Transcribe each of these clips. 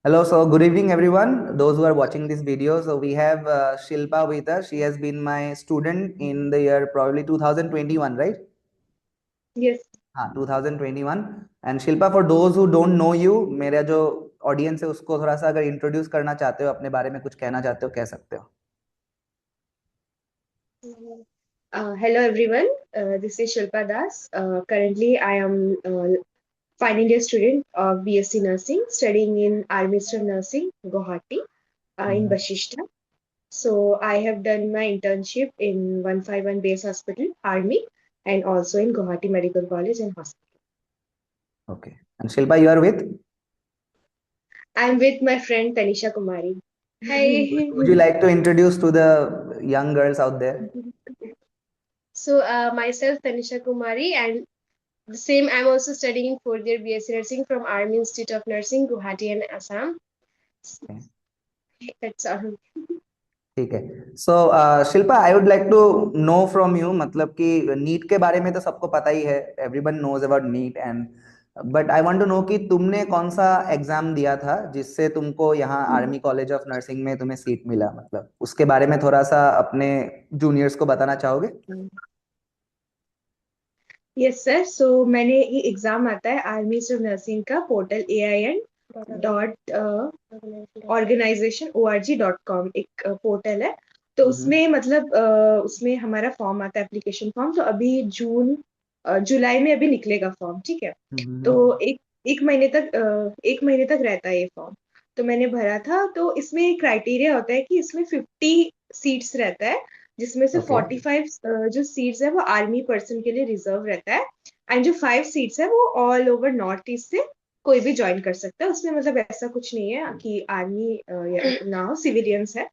Hello, so good evening, everyone. Those who are watching this video, so we have Shilpa with us. She has been my student in the year probably 2021, right? Yes. हाँ, 2021. And Shilpa, for those who don't know you, मेरा जो audience है उसको थोड़ा सा अगर introduce करना चाहते हो, अपने बारे में कुछ कहना चाहते हो, कह सकते हो. Hello everyone. This is Shilpa Das. Currently, I am final year student of BSc Nursing, studying in Armister Nursing, Guwahati, in Mhm. Bashishta. So I have done my internship in 151 Base Hospital, Army, and also in Guwahati Medical College and Hospital. Okay. And Shilpa, you are with? I'm with my friend Tanisha Kumari. Hi. Would you like to introduce to the young girls out there? So myself Tanisha Kumari, and the same, I'm also studying fourth year BSc Nursing from Army Institute of Nursing, Guwahati and Assam. Okay. That's all. ठीक है. So Shilpa, I would like to know from you, मतलब कि NEET के बारे में तो सबको पता ही है, everyone knows about NEET. And but I want to know कि तुमने कौन सा एग्जाम दिया था जिससे तुमको यहाँ आर्मी कॉलेज ऑफ नर्सिंग में तुम्हें सीट मिला, मतलब उसके बारे में थोड़ा सा अपने जूनियर्स को बताना चाहोगे? Yes sir. सो मैंने ये एग्जाम आता है आर्मी ऑफ नर्सिंग का पोर्टल AIN organization.org.com, एक पोर्टल है. तो हम्म. उसमें मतलब उसमें हमारा फॉर्म आता है, एप्लीकेशन फॉर्म. तो अभी जुलाई में अभी निकलेगा फॉर्म, ठीक है. तो हम्म. एक एक महीने तक रहता है ये फॉर्म. तो मैंने भरा था. तो इसमें क्राइटेरिया होता है कि इसमें 50 सीट्स रहता है, जिसमें से ओके. 45 जो सीट्स है वो आर्मी पर्सन के लिए रिजर्व रहता है. एंड जो 5 सीट्स है वो ऑल ओवर नॉर्थ ईस्ट से कोई भी ज्वाइन कर सकता है. उसमें मतलब ऐसा कुछ नहीं है कि आर्मी ना हो, सिविलियंस है.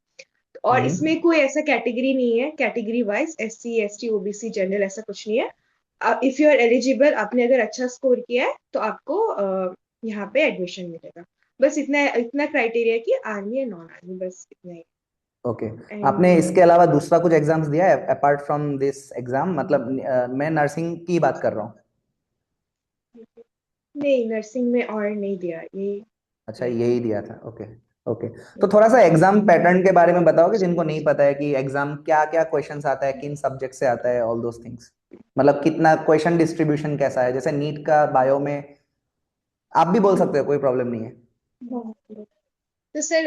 और हम्म. इसमें कोई ऐसा कैटेगरी नहीं है, category wise SC ST OBC general ऐसा कुछ नहीं है. इफ यू आर एलिजिबल, आपने अगर अच्छा स्कोर किया है तो आपको यहाँ पे एडमिशन मिलेगा. बस इतना इतना क्राइटेरिया कि आर्मी या नॉन आर्मी, बस इतना ही. ओके. आपने एंड इसके अलावा दूसरा कुछ एग्जाम्स दिया है अपार्ट फ्रॉम दिस एग्जाम, मतलब मैं नर्सिंग की बात कर रहा हूँ. नहीं, नर्सिंग में और नहीं दिया ये. अच्छा, यही दिया था. ओके. ओके. तो थोड़ा सा एग्जाम पैटर्न के बारे में बताओगे, जिनको नहीं पता है कि एग्जाम क्या क्या क्वेश्चंस आता है, किन सब्जेक्ट से आता है, ऑल दोस थिंग्स. मतलब कितना क्वेश्चन डिस्ट्रीब्यूशन कैसा है, जैसे नीट का बायो में आप भी बोल सकते हो, कोई प्रॉब्लम नहीं है. तो सर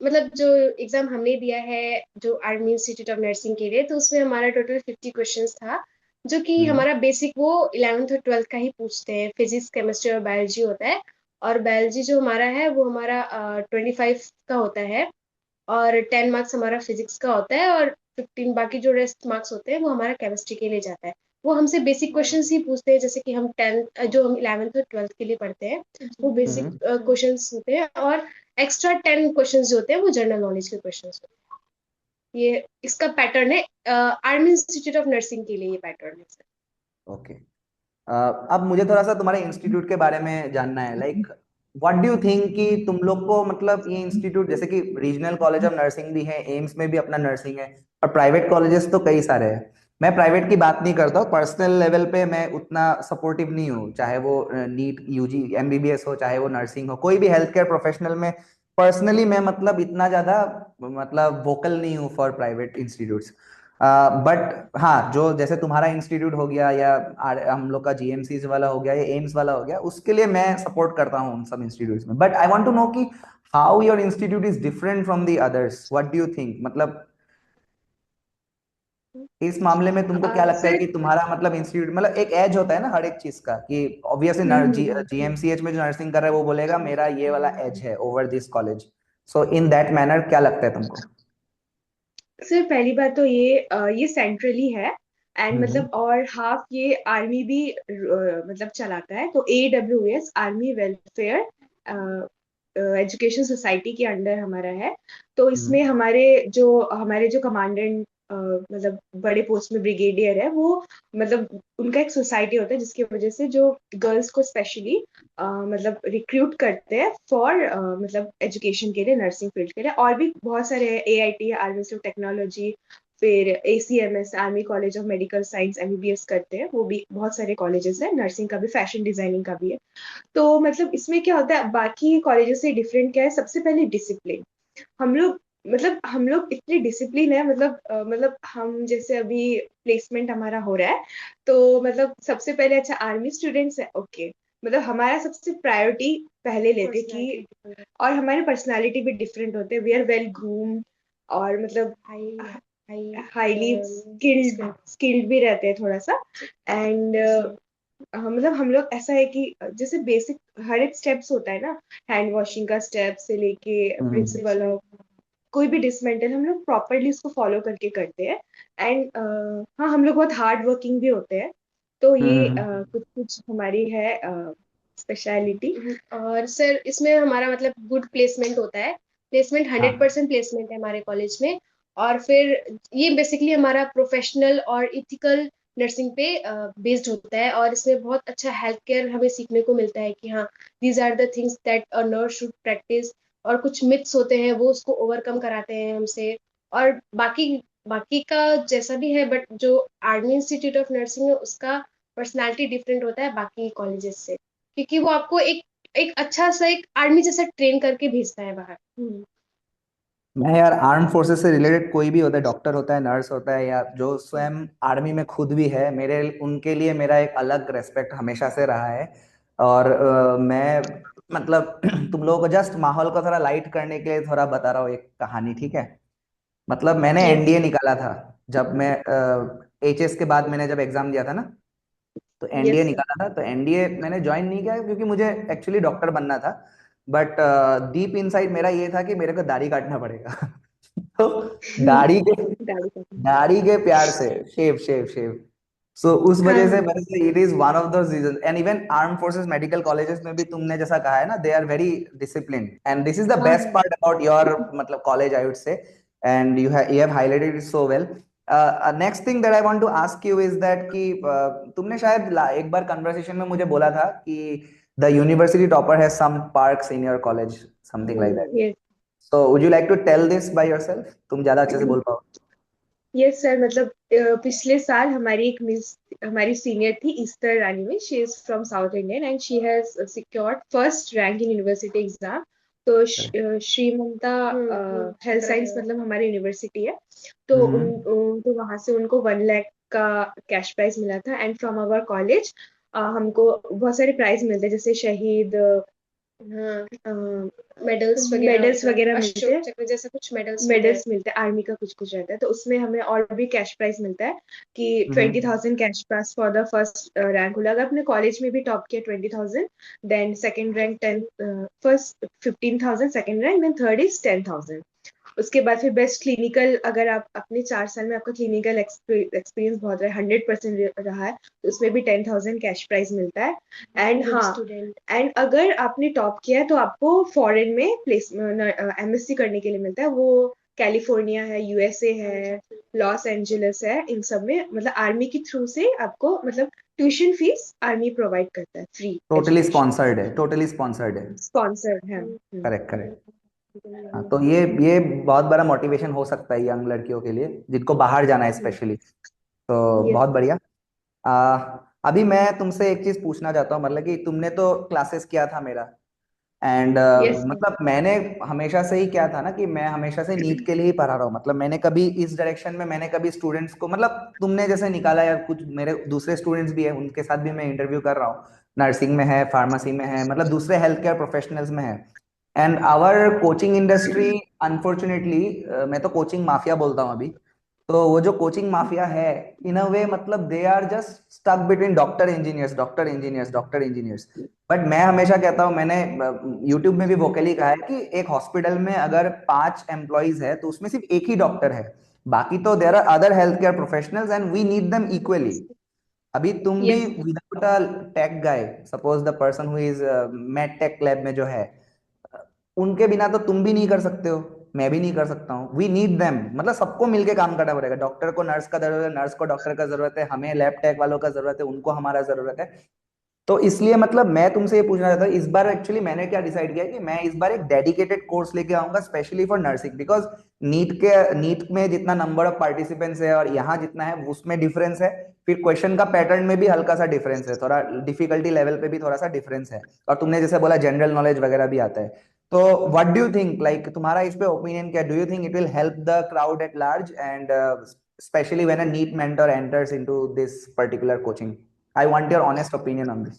मतलब जो एग्जाम हमने दिया है, जो आर्मी इंस्टीट्यूट ऑफ नर्सिंग के लिए, तो उसमें हमारा टोटल 50 क्वेश्चंस था. जो कि हम्म. हमारा बेसिक वो 11th और 12th का ही पूछते हैं. फिजिक्स, केमिस्ट्री और बायोलॉजी होता है. और बायोलॉजी जो हमारा है वो हमारा 25 का होता है. और 10 मार्क्स हमारा फिजिक्स का होता है, और 15 बाकी जो रेस्ट मार्क्स होते हैं वो हमारा केमिस्ट्री के लिए जाता है. वो हमसे बेसिक क्वेश्चंस ही पूछते हैं, जैसे कि हम 10th जो हम 11th और 12th के लिए पढ़ते हैं वो बेसिक हम्म. क्वेश्चंस होते हैं. और एक्स्ट्रा 10 क्वेश्चंस जो होते हैं वो जनरल नॉलेज के क्वेश्चंस होते हैं. ये इसका पैटर्न है. आर्मी इंस्टीट्यूट ऑफ नर्सिंग के लिए ये पैटर्न है सर. ओके. अब मुझे थोड़ा सा तुम्हारे इंस्टीट्यूट के बारे में जानना है. Like what do you think कि तुम लोग को, मतलब ये इंस्टीट्यूट जैसे कि रीजनल कॉलेज ऑफ नर्सिंग भी है, एम्स में भी अपना नर्सिंग है, और प्राइवेट कॉलेजेस तो कई सारे हैं. मैं प्राइवेट की बात नहीं करता हूँ, पर्सनल लेवल पे मैं उतना सपोर्टिव नहीं हूँ, चाहे वो नीट यूजी एमबीबीएस हो, चाहे वो नर्सिंग हो, कोई भी हेल्थ केयर प्रोफेशनल में. पर्सनली मैं मतलब इतना ज्यादा मतलब वोकल नहीं हूँ फॉर प्राइवेट इंस्टीट्यूट्स. बट हाँ, जो जैसे तुम्हारा इंस्टीट्यूट हो गया, या हम लोग का जीएमसी वाला हो गया, या एम्स वाला हो गया, उसके लिए मैं सपोर्ट करता हूँ उन सब इंस्टीट्यूट्स में. But I want to know कि how your institute is different from the others. What do you think, मतलब इस मामले में तुमको क्या लगता है सर. कि तुम्हारा मतलब इंस्टीट्यूट, मतलब एक एज होता है ना हर एक चीज का, कि ऑब्वियसली जीएमसीएच में जो नर्सिंग कर रहा है वो बोलेगा मेरा ये वाला एज है over this college. So in that manner क्या लगता है तुमको? सर पहली बात तो ये सेंट्रली है. एंड हम्म. मतलब और हाफ ये आर्मी भी मतलब चलाता है. तो AWS army welfare education society के अंडर हमारा है. तो हम्म. इसमें हमारे जो कमांडेंट मतलब बड़े पोस्ट में ब्रिगेडियर है, वो मतलब उनका एक सोसाइटी होता है, जिसकी वजह से जो गर्ल्स को स्पेशली मतलब रिक्रूट करते हैं फॉर मतलब एजुकेशन के लिए, नर्सिंग फील्ड के लिए. और भी बहुत सारे AIT, आर्मी ऑफ टेक्नोलॉजी, फिर ACMS, army college of medical science, MBBS करते हैं, वो भी बहुत सारे कॉलेजेस हैं, नर्सिंग का भी, फैशन डिजाइनिंग का भी है। तो मतलब इसमें क्या होता है बाकी कॉलेजेस से डिफरेंट क्या है, सबसे पहले डिसिप्लिन। हम लोग हम लोग इतने डिसिप्लिन है, मतलब हम जैसे अभी प्लेसमेंट हमारा हो रहा है, तो मतलब सबसे पहले अच्छा आर्मी स्टूडेंट्स है, ओके, मतलब हमारा सबसे प्रायोरिटी पहले लेते कि, और हमारे पर्सनालिटी भी डिफरेंट होते हैं, वी आर वेल ग्रूम, और मतलब हाईली स्किल्ड भी रहते हैं थोड़ा सा। एंड मतलब हम लोग ऐसा है कि जैसे बेसिक हर एक स्टेप्स होता है ना, हैंड वॉशिंग का स्टेप से लेके प्रिंसिपल ऑफ कोई भी डिसमेंटल, हम लोग प्रॉपरली उसको फॉलो करके करते हैं। एंड हाँ, हम लोग बहुत हार्ड वर्किंग भी होते हैं। तो ये हम्म। कुछ कुछ हमारी है स्पेशलिटी। और सर इसमें हमारा मतलब गुड प्लेसमेंट होता है, प्लेसमेंट हाँ। 100% प्लेसमेंट है हमारे कॉलेज में। और फिर ये बेसिकली हमारा प्रोफेशनल और इथिकल नर्सिंग पे बेस्ड होता है, और इसमें बहुत अच्छा हेल्थ केयर हमें सीखने को मिलता है कि हाँ, these are the things that a nurse should practice. और कुछ मिथ्स होते हैं वो उसको ओवरकम कराते हैं हमसे। और बाकी बाकी का जैसा भी है, बट जो आर्मी इंस्टीट्यूट ऑफ नर्सिंग है उसका पर्सनालिटी डिफरेंट होता है बाकी कॉलेजेस से, क्योंकि वो आपको एक एक अच्छा सा एक आर्मी जैसा ट्रेन करके भेजता है बाहर। मैं यार आर्म फोर्सेस से रिलेटेड कोई भी होता है, डॉक्टर होता है, नर्स होता है, या जो स्वयं आर्मी में खुद भी है, मेरे उनके लिए मेरा एक अलग रेस्पेक्ट हमेशा से रहा है। और मैं मतलब तुम लोगों को जस्ट माहौल को थोड़ा लाइट करने के लिए थोड़ा बता रहा हूँ एक कहानी, ठीक है? मतलब मैंने यस। एनडीए निकाला था जब मैं एचएस के बाद मैंने जब एग्जाम दिया था ना, तो एनडीए यस सर। निकाला था। तो एनडीए मैंने ज्वाइन नहीं किया क्योंकि मुझे एक्चुअली डॉक्टर बनना था, बट डीप इनसाइड मेरा ये था कि मेरे को दाढ़ी काटना पड़ेगा। तो दाढ़ी के गाड़ी का। दाढ़ी के प्यार से शेव शेव शेव, सो उस हाँ वजह से हाँ। मेरे से it is one of those reason. And even arm forces medical colleges में भी तुमने जैसा कहा है ना, they are very disciplined, and this is the हाँ बेस्ट हाँ। पार्ट अबाउट योर मतलब college I would say. And you have highlighted it so well. Next thing that I want to ask you is that कि तुमने शायद एक बार conversation में मुझे बोला था कि the university topper has some perks in your college, something like that. Yes. So would you like to tell this by yourself? तुम ज्यादा अच्छे से बोल पाओ। यस सर, मतलब पिछले साल हमारी एक मिस, हमारी सीनियर थी ईस्टर रानी में, she is from south Indian and she has secured first rank in university exam. तो श्री ममता हेल्थ साइंस मतलब हमारी यूनिवर्सिटी है, तो हम्म। तो वहां से उनको 1 लाख का कैश प्राइज मिला था। एंड फ्रॉम आवर कॉलेज हमको बहुत सारे प्राइज मिलते हैं, जैसे शहीद, हाँ, मेडल्स वगैरह मिलते हैं, चक्र जैसा कुछ मेडल्स मिलते हैं, आर्मी का कुछ कुछ रहता है, तो उसमें हमें और भी कैश प्राइज मिलता है कि hmm. 20,000 cash prize for the first rank होगा। अगर अपने कॉलेज में भी टॉप किया 20,000, then second rank 10, first 15,000, second rank, then third is 10,000। उसके बाद फिर बेस्ट क्लिनिकल, अगर आप अपने 4 साल में आपका क्लिनिकल एक्सपीरियंस बहुत रहा है, 100% रहा है, तो उसमें भी 10,000 कैश प्राइज मिलता है। एंड हाँ, एंड अगर आपने टॉप किया है तो आपको फॉरेन में प्लेस MSc करने के लिए मिलता है, वो कैलिफोर्निया है, USA है, लॉस एंजलिस है, इन सब में मतलब आर्मी के थ्रू से आपको मतलब ट्यूशन फीस आर्मी प्रोवाइड करता है, फ्री टोटली एजुकेशन, स्पॉन्सर्ड है, टोटली स्पॉन्सर्ड है। स्पॉन्सर्ड है। Correct correct. हाँ, तो ये बहुत बड़ा मोटिवेशन हो सकता है यंग लड़कियों के लिए जिनको बाहर जाना है स्पेशली। तो यस। बहुत बढ़िया। आ, अभी मैं तुमसे एक चीज पूछना चाहता हूँ, मतलब कि तुमने तो क्लासेस किया था मेरा, एंड यस। मतलब मैंने हमेशा से ही क्या था ना कि मैं हमेशा से नीट के लिए ही पढ़ा रहा हूँ। मतलब मैंने कभी इस डायरेक्शन में मैंने कभी स्टूडेंट्स को, मतलब तुमने जैसे निकाला, या कुछ मेरे दूसरे स्टूडेंट्स भी है उनके साथ भी मैं इंटरव्यू कर रहा हूँ, नर्सिंग में है, फार्मेसी में है, मतलब दूसरे हेल्थ केयर प्रोफेशनल्स में है। And our coaching industry unfortunately, मैं तो कोचिंग माफिया बोलता हूँ अभी, तो वो जो कोचिंग माफिया है, इन अ वे मतलब they are just stuck between doctor engineers, doctor engineers, doctor engineers. But मैं हमेशा कहता हूँ, मैंने यूट्यूब में भी वोकली कहा है कि एक हॉस्पिटल में अगर 5 एम्प्लॉइज है तो उसमें सिर्फ एक ही डॉक्टर है, बाकी तो there are other health care professionals and we need them equally. अभी तुम भी yes. Without a tech guy, suppose the person who is med tech lab में जो है, उनके बिना तो तुम भी नहीं कर सकते हो, मैं भी नहीं कर सकता हूँ। वी नीड देम, मतलब सबको मिलके काम करना पड़ेगा। डॉक्टर को नर्स का जरूरत है, नर्स को डॉक्टर का जरूरत है, हमें लैब टेक वालों का जरूरत है, उनको हमारा जरूरत है। तो इसलिए मतलब मैं तुमसे ये पूछना चाहता हूँ, इस बार एक्चुअली मैंने क्या डिसाइड किया कि मैं इस बार एक डेडिकेटेड कोर्स लेके आऊंगा specially for nursing, because NEET में जितना नंबर ऑफ पार्टिसिपेंट्स है और यहाँ जितना है उसमें डिफरेंस है, फिर क्वेश्चन का पैटर्न में भी हल्का सा डिफरेंस है, थोड़ा डिफिकल्टी लेवल पे भी थोड़ा सा डिफरेंस है, और तुमने जैसे बोला जनरल नॉलेज वगैरह भी आता है। तो what do you think, like तुम्हारा इस पे ओपिनियन क्या, do you think it will help the crowd at large and especially when a neat mentor enters into this particular coaching? I want your honest opinion on this.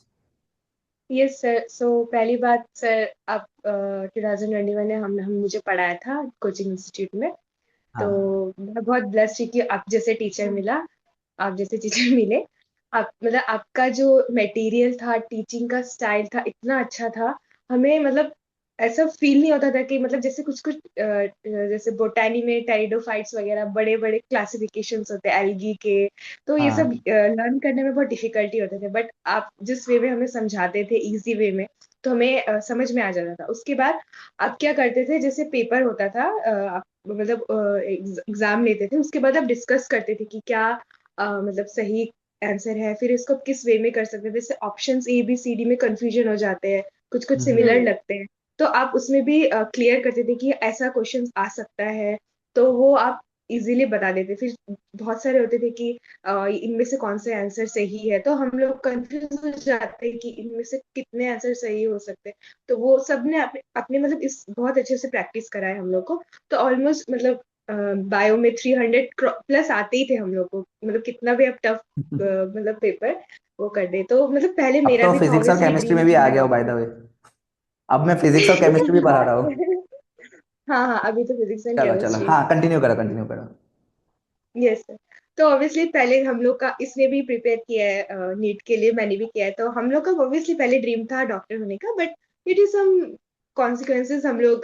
Yes sir. So पहली बात sir, आप 2021 में हम मुझे पढ़ाया था coaching institute में। तो हाँ। मैं बहुत ब्लेस्ड थी कि आप जैसे टीचर मिला, आप जैसे टीचर मिले। आप मतलब आपका जो मटेरियल था, टीचिंग का स्टाइल था, इतना अच्छा था। हमें मतलब ऐसा फील नहीं होता था कि मतलब जैसे कुछ कुछ जैसे बोटानी में टेरिडोफाइट्स वगैरह बड़े बड़े क्लासिफिकेशंस होते हैं एल्गी के। तो ये सब हाँ। लर्न करने में बहुत डिफिकल्टी होते थे, बट आप जिस वे में हमें समझाते थे इजी वे में, तो हमें समझ में आ जाता था। उसके बाद आप क्या करते थे, जैसे पेपर होता था, आप मतलब एग्जाम लेते थे, उसके बाद आप डिस्कस करते थे कि क्या मतलब सही आंसर है, फिर इसको किस वे में कर सकते हैं। जैसे options A B C D में कंफ्यूजन हो जाते हैं, कुछ कुछ सिमिलर लगते हैं, तो आप उसमें भी क्लियर करते थे कि ऐसा क्वेश्चन आ सकता है, तो वो आप इजीली बता देते। फिर बहुत सारे होते थे कि इनमें से कौन से आंसर सही है, तो हम लोग कंफ्यूज हो जाते हैं कि इनमें से कितने आंसर सही हो सकते हैं। तो वो सब ने अपने अपने मतलब इस बहुत अच्छे से प्रैक्टिस कराए हम लोग को। तो ऑलमोस्ट मतलब बायो में 300 प्लस आते ही थे हम लोग को, मतलब कितना भी अब टफ मतलब पेपर वो कर दे। तो मतलब पहले अब मेरा तो भी था फिजिक्स और ऑब्वियसली केमिस्ट्री ड्रीम में भी कि आ मैं गया हो बाय द डॉक्टर। वे। अब मैं फिजिक्स और केमिस्ट्री भी पढ़ा रहा हूँ। हाँ हाँ, अभी तो फिजिक्स एंड चलो चलो, केमिस्ट्री। हाँ कंटिन्यू करो कंटिन्यू करो। Yes sir. तो ऑब्वियसली पहले हम लोग का, इसने भी प्रिपेयर किया है नीट के लिए, मैंने भी किया है, तो हम लोग का ऑब्वियसली पहले ड्रीम था डॉक्टर होने का, but it is some consequences हम लोग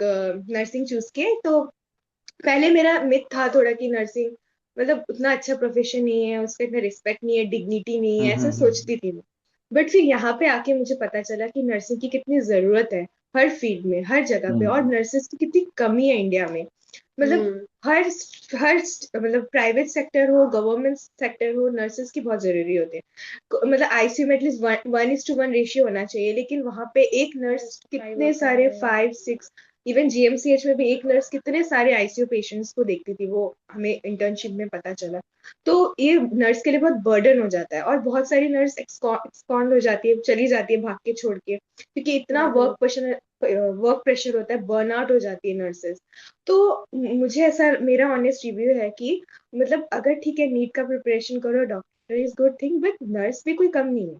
नर्सिंग चूज किए। तो पहले मेरा मिथ था थोड़ा कि नर्सिंग मतलब उतना अच्छा प्रोफेशन नहीं है, उसका इतना रिस्पेक्ट नहीं है, डिग्निटी नहीं है, ऐसा हम्म। सोचती थी मैं। बट फिर यहाँ पे आके मुझे पता चला कि नर्सिंग की कितनी जरूरत है, हर फील्ड में, हर जगह पे, और हम्म। नर्सेस की कितनी कमी है इंडिया में। मतलब हर हर मतलब प्राइवेट सेक्टर हो, गवर्नमेंट सेक्टर हो, नर्सेस की बहुत जरूरी होती है। मतलब आईसीयू में एटलीस्ट 1:1 रेशियो होना चाहिए, लेकिन वहां पे एक नर्स कितने सारे 5 6, इवन जीएमसीएच में भी एक नर्स कितने सारे आईसीयू पेशेंट्स को देखती थी, वो हमें इंटर्नशिप में पता चला। तो ये नर्स के लिए बहुत बर्डन हो जाता है, और बहुत सारी नर्स एक्सकॉन्ड हो जाती है, चली जाती है भाग के छोड़ के, क्योंकि इतना वर्क प्रेशर होता है, बर्नआउट हो जाती है नर्सेस। तो मुझे ऐसा, मेरा ऑनेस्ट रिव्यू है कि मतलब अगर ठीक है नीट का प्रिपरेशन करो, doctor is good thing, but nurse भी कोई कम नहीं है,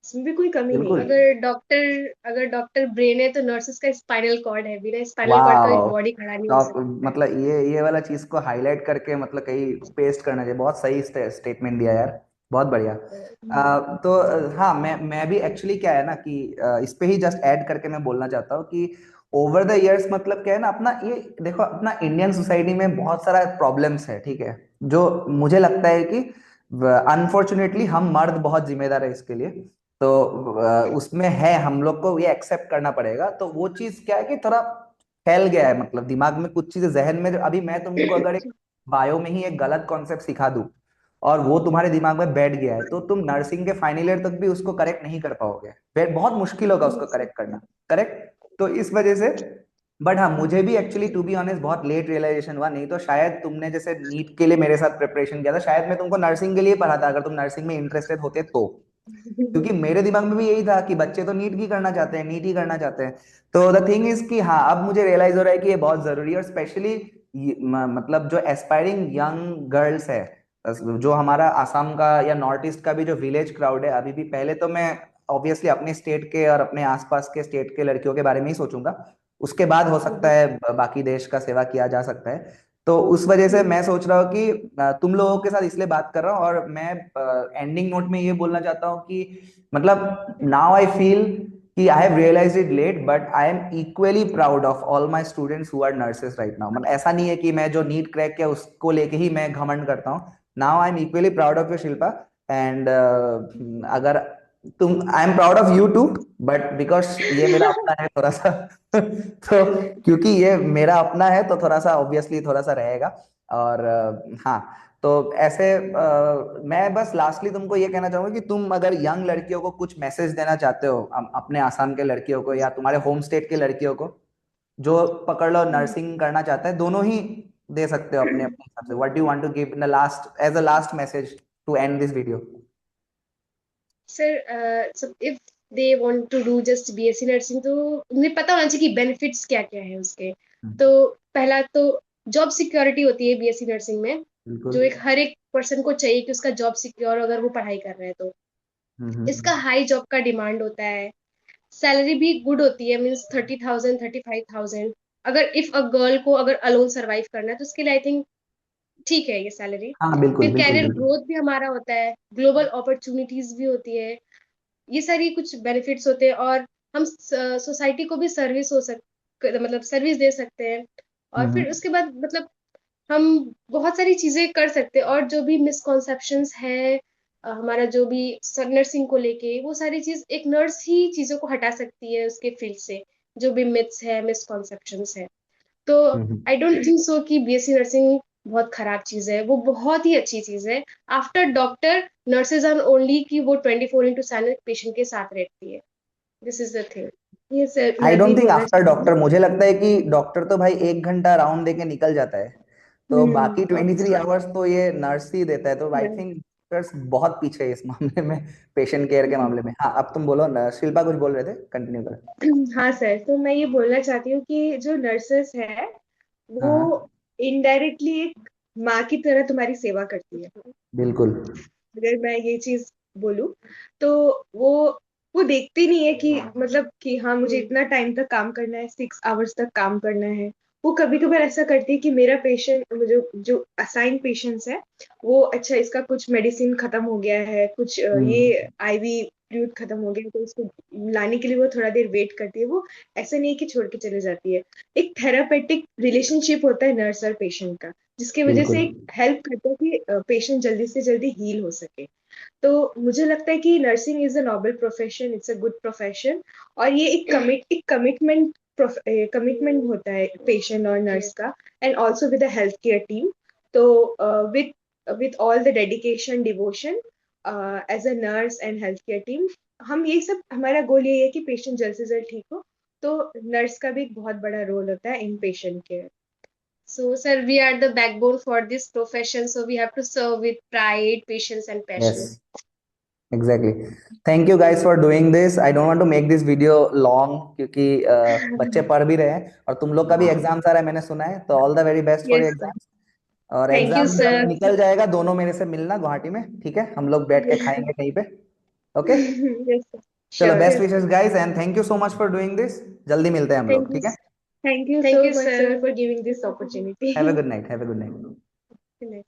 इसमें भी कोई कमी नहीं बिल्कुल। है। अगर डॉक्टर ब्रेन है, तो नर्सेस का स्पाइनल कॉर्ड है, बिना स्पाइनल कॉर्ड का वाह। बॉडी खड़ा नहीं हो तो सकता है। मतलब ये वाला चीज को हाईलाइट करके मतलब कहीं पेस्ट करना चाहिए, बहुत सही स्टेटमेंट दिया यार, बहुत बढ़िया। तो हाँ, मैं भी एक्चुअली क्या है ना कि इस पे ही जस्ट ऐड करके मैं बोलना चाहता हूँ कि ओवर द इयर्स मतलब क्या है ना, अपना ये देखो, अपना इंडियन सोसाइटी में बहुत सारा प्रॉब्लम्स है, ठीक है, जो मुझे लगता है कि अनफॉर्चुनेटली हम मर्द बहुत जिम्मेदार है इसके लिए। तो उसमें है, हम लोग को ये एक्सेप्ट करना पड़ेगा। तो वो चीज क्या है कि थोड़ा फैल गया है, मतलब दिमाग में कुछ चीजें जहन में, अभी मैं तुमको अगर एक बायो में ही एक गलत कॉन्सेप्ट सिखा दूं और वो तुम्हारे दिमाग में बैठ गया है, तो तुम नर्सिंग के फाइनल ईयर तक भी उसको करेक्ट नहीं कर पाओगे, फिर बहुत मुश्किल होगा उसको करेक्ट करना। करेक्ट। तो इस वजह से, बट हाँ, मुझे भी एक्चुअली टू बी ऑनेस्ट बहुत लेट रियलाइजेशन हुआ, नहीं तो शायद तुमने जैसे नीट के लिए मेरे साथ प्रिपरेशन किया था, शायद मैं तुमको नर्सिंग के लिए पढ़ा था, अगर तुम नर्सिंग में इंटरेस्टेड होते तो। क्योंकि मेरे दिमाग में भी यही था कि बच्चे तो नीट की करना चाहते हैं, नीट ही करना चाहते हैं। तो द थिंग इज कि हाँ, अब मुझे रियलाइज हो रहा है कि ये बहुत जरूरी है, और स्पेशली मतलब जो एस्पायरिंग यंग गर्ल्स है, जो हमारा आसाम का या नॉर्थ ईस्ट का भी जो विलेज क्राउड है अभी भी, पहले तो मैं ऑब्वियसली अपने स्टेट के और अपने आसपास के स्टेट के लड़कियों के बारे में ही सोचूंगा, उसके बाद हो सकता है बाकी देश का सेवा किया जा सकता है। तो उस वजह से मैं सोच रहा हूँ कि तुम लोगों के साथ इसलिए बात कर रहा हूँ, और मैं एंडिंग नोट में ये बोलना चाहता हूँ कि मतलब नाउ आई फील कि I have realized it late, but I am equally proud of all my students who are nurses right now. मतलब ऐसा नहीं है कि मैं जो नीट क्रैक किया उसको लेके ही मैं घमंड करता हूँ। Now I am equally proud of you Shilpa. And अगर तुम I am proud of you too, but because ये मेरा अपना है थोड़ा सा तो क्योंकि ये मेरा अपना है तो थोड़ा सा ऑब्वियसली थोड़ा सा रहेगा। और हाँ, तो ऐसे मैं बस लास्टली तुमको ये कहना चाहूंगा कि तुम अगर यंग लड़कियों को कुछ मैसेज देना चाहते हो, अपने आसाम के लड़कियों को या तुम्हारे होम स्टेट के लड़कियों को, जो पकड़ लो नर्सिंग करना चाहता है, दोनों ही दे सकते हो अपने अपने हिसाब से। What do you want to give in the last, as a last message to end this video? Sir, so if they want to do just BSc nursing, तो उन्हें पता होना चाहिए कि बेनिफिट्स क्या क्या है उसके। तो पहला तो जॉब सिक्योरिटी होती है बीएससी नर्सिंग में, बिल्कुल। जो एक हर एक पर्सन को चाहिए कि उसका जॉब सिक्योर अगर वो पढ़ाई कर रहे हैं तो। इसका हम्म। हाई जॉब का डिमांड होता है। सैलरी भी गुड होती है, मीन्स 30,000 35,000। अगर इफ अ गर्ल को अगर अलोन सरवाइव करना है तो उसके लिए आई थिंक ठीक है ये सैलरी। हाँ बिल्कुल फिर बिल्कुल कैरियर बिल्कुल। ग्रोथ भी हमारा होता है, ग्लोबल अपॉर्चुनिटीज भी होती है। ये सारी कुछ बेनिफिट्स होते हैं, और हम सोसाइटी को भी सर्विस हो सक मतलब सर्विस दे सकते हैं। और फिर हम्म। उसके बाद मतलब हम बहुत सारी चीजें कर सकते हैं, और जो भी मिसकॉन्सेप्शंस है हमारा जो भी नर्सिंग को लेके, वो सारी चीज एक नर्स ही चीजों को हटा सकती है उसके फील्ड से, जो भी मिथ्स है मिसकॉन्सेप्शंस है। तो हम्म। आई डोंट थिंक सो कि बीएससी नर्सिंग बहुत खराब चीज है, वो बहुत ही अच्छी चीज है। After doctor, nurses are only कि वो 24/7 पेशेंट के साथ रहती है। This is the thing. ये सर आई मैं भी डोंट थिंक बोलना आफ्टर चाहती डॉक्टर, हूँ। मुझे लगता है कि डॉक्टर तो भाई 1 घंटा राउंड दे के निकल जाता है, तो बाकी 23 आवर्स तो ये नर्स ही देता है। तो आई थिंक डॉक्टर्स बहुत पीछे है इस मामले में, पेशेंट केयर के मामले में। हाँ, अब तुम बोलो न, शिल्पा कुछ बोल रहे थे, कंटिन्यू करो। हाँ सर, तो मैं ये बोलना चाहती हूँ कि जो नर्सेस है हाँ वो हाँ इनडायरेक्टली एक माँ की तरह तुम्हारी सेवा करती है। बिल्कुल। अगर मैं ये चीज बोलूं तो वो वो देखती नहीं है कि मतलब कि हाँ मुझे इतना टाइम तक काम करना है, 6 आवर्स तक काम करना है। वो कभी कभार ऐसा करती है कि मेरा पेशेंट, जो जो असाइन पेशेंट्स है, वो अच्छा इसका कुछ मेडिसिन खत्म हो गया है, कुछ ये आईवी फ्लूइड खत्म हो गया, तो उसको लाने के लिए वो थोड़ा देर वेट करती है। वो ऐसा नहीं है कि छोड़ के चले जाती है। एक थेरापेटिक रिलेशनशिप होता है नर्स और पेशेंट का, जिसकी वजह बिल्कुल से हेल्प करता है कि पेशेंट जल्दी से जल्दी हील हो सके। तो मुझे लगता है कि nursing is a noble profession, it's a good profession. और ये एक कमिटमेंट कमिटमेंट होता है पेशेंट और नर्स का, and also with the health care team. तो with with all the dedication devotion as a nurse and health care team, हम ये सब, हमारा गोल यही है कि पेशेंट जल्द से जल्द ठीक हो। तो नर्स का भी एक बहुत बड़ा रोल होता है in patient care. So, sir, we are the backbone for this profession, so we have to serve with pride, patience, and yes, passion. Exactly. Thank you guys for doing this. I don't want to make this video long, क्योंकि बच्चे पढ़ भी रहे हैं और तुम लोग का भी एग्जाम्स आ रहा है मैंने सुना है, तो all the very best for Yes, your sir. Exams. और Thank you, एग्जाम जब sir. निकल जाएगा दोनों मेरे से मिलना गुवाहाटी में, ठीक है? हम लोग बैठ के खाएंगे कहीं पे। Okay, Yes, sir. चलो, Sure. Best wishes guys and thank you so much for doing this. जल्दी मिलते हैं हम Thank लोग, you. ठीक है? Thank you Thank so you, much, sir. sir, for giving this have a opportunity. Good night, have a good night. Good night.